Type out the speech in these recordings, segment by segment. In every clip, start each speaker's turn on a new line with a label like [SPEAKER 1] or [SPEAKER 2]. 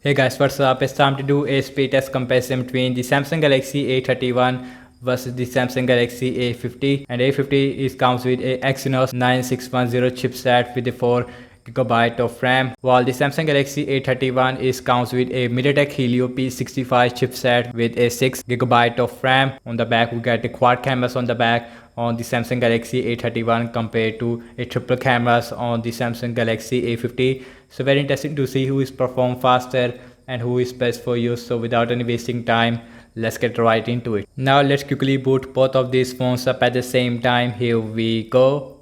[SPEAKER 1] Hey guys, what's up? It's time to do a speed test comparison between the Samsung Galaxy A31 versus the Samsung Galaxy A50. And A50 comes with a Exynos 9610 chipset with a 4 GB of RAM, while the Samsung Galaxy A31 comes with a MediaTek Helio P65 chipset with a 6 GB of RAM. On the back, we get the quad cameras on the back on the Samsung Galaxy A31 compared to a triple cameras on the Samsung Galaxy A50. So very interesting to see who is perform faster and who is best for you. So without any wasting time, let's get right into it. Now let's quickly boot both of these phones up at the same time. Here we go.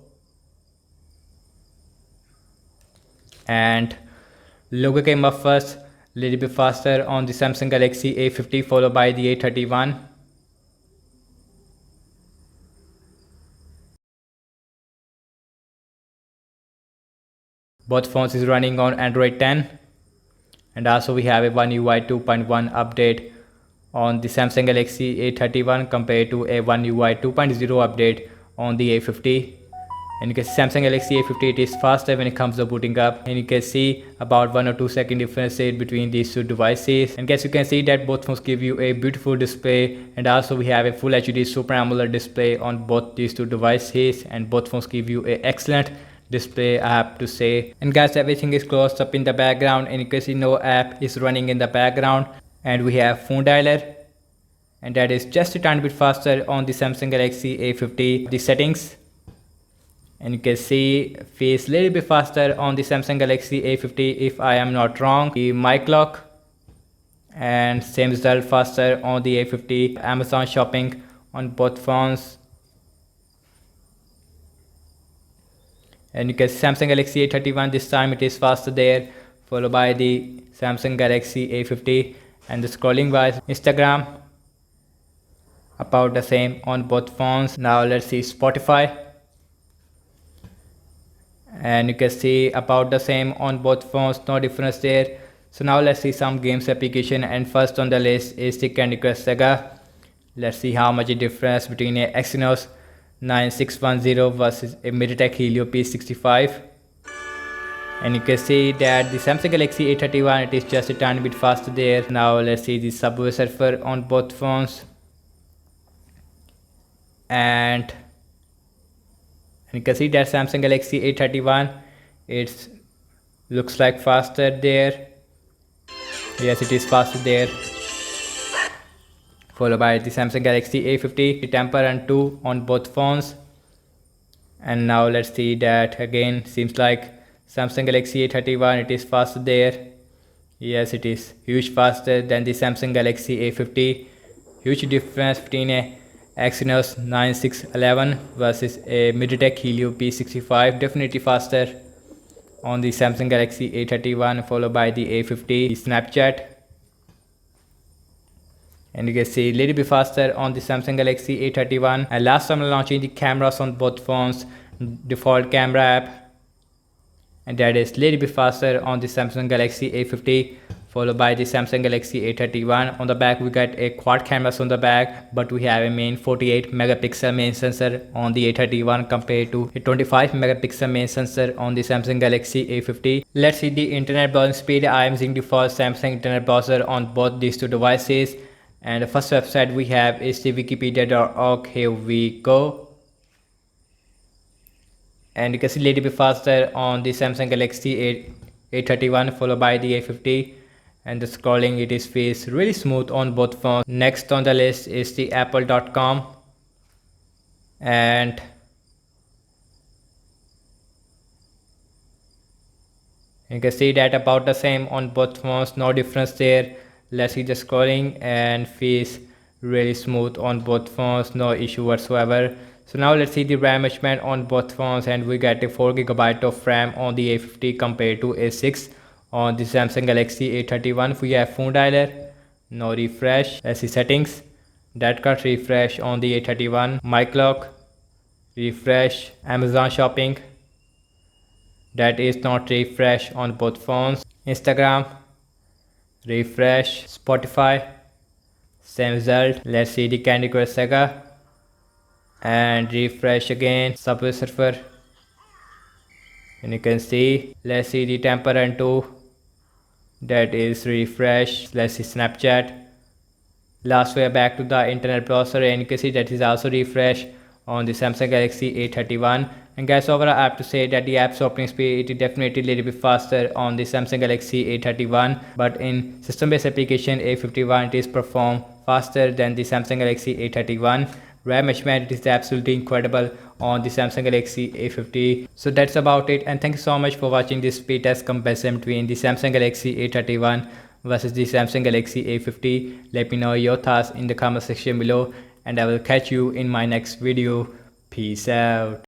[SPEAKER 1] And logo came up first, little bit faster on the Samsung Galaxy A50 followed by the A31. Both phones is running on Android 10, and also we have a One UI 2.1 update on the Samsung Galaxy A31 compared to a One UI 2.0 update on the A50. And you can see Samsung Galaxy A50, it is faster when it comes to booting up, and you can see about 1 or 2 second difference between these two devices. And guys, you can see that both phones give you a beautiful display, and also we have a full HD Super AMOLED display on both these two devices, and both phones give you a excellent display, I have to say. And guys, everything is closed up in the background, and you can see no app is running in the background. And we have phone dialer, and that is just a tiny bit faster on the Samsung Galaxy A50. The settings, and you can see face little bit faster on the Samsung Galaxy A50 if I am not wrong. The mic lock, and same result faster on the A50. Amazon shopping on both phones, and you can see Samsung Galaxy A31, this time it is faster there, followed by the Samsung Galaxy A50. And the scrolling wise, Instagram about the same on both phones. Now let's see Spotify, and you can see about the same on both phones, no difference there. So now let's see some games application, and first on the list is the Candy Crush Saga. Let's see how much difference between a Exynos 9610 versus a MediaTek Helio P65. And you can see that the Samsung Galaxy A31, it is just a tiny bit faster there. Now let's see the Subway Surfer on both phones, and you can see that Samsung Galaxy A31, it looks like faster there. Yes, it is faster there, followed by the Samsung Galaxy A50, the Temper Run 2 on both phones. And now let's see that again, seems like Samsung Galaxy A31, it is faster there. Yes, it is huge faster than the Samsung Galaxy A50. Huge difference between a Exynos 9611 versus a MediaTek Helio P65. Definitely faster on the Samsung Galaxy A31, followed by the A50. The Snapchat, and you can see a little bit faster on the Samsung Galaxy A31. And last time launching the cameras on both phones, default camera app, and that is a little bit faster on the Samsung Galaxy A50, followed by the Samsung Galaxy A31. On the back we got a quad cameras on the back, but we have a main 48 megapixel main sensor on the A31 compared to a 25 megapixel main sensor on the Samsung Galaxy A50. Let's see the internet browsing speed. I am using the first Samsung internet browser on both these two devices, and the first website we have is the wikipedia.org. Here we go. And you can see a little bit faster on the Samsung Galaxy A31 followed by the A50, and the scrolling, it is feels really smooth on both phones. Next on the list is the apple.com, and you can see that about the same on both phones, no difference there. Let's see the scrolling, and feels really smooth on both phones, no issue whatsoever. So now let's see the RAM measurement on both phones, and we get a 4 GB of RAM on the A50 compared to a 6 on the Samsung Galaxy A31. We have phone dialer, no refresh. Let's see settings, that got refresh on the A31. Mic lock, refresh. Amazon shopping, that is not refresh on both phones. Instagram, refresh. Spotify, same result. Let's see the Candy Crush Saga, and refresh again. Subway Surfer, and you can see, let's see the Temper Run 2, that is refresh. Let's see Snapchat. Last we are back to the internet browser, and you can see that is also refresh on the Samsung Galaxy A31. And guys, overall I have to say that the app's opening speed, it is definitely a little bit faster on the Samsung Galaxy A31, but in system based application A51 it is perform faster than the Samsung Galaxy A31. RAM management, it is absolutely incredible on the Samsung Galaxy A50. So that's about it, and thank you so much for watching this speed test comparison between the Samsung Galaxy A31 versus the Samsung Galaxy A50. Let me know your thoughts in the comment section below, and I will catch you in my next video. Peace out.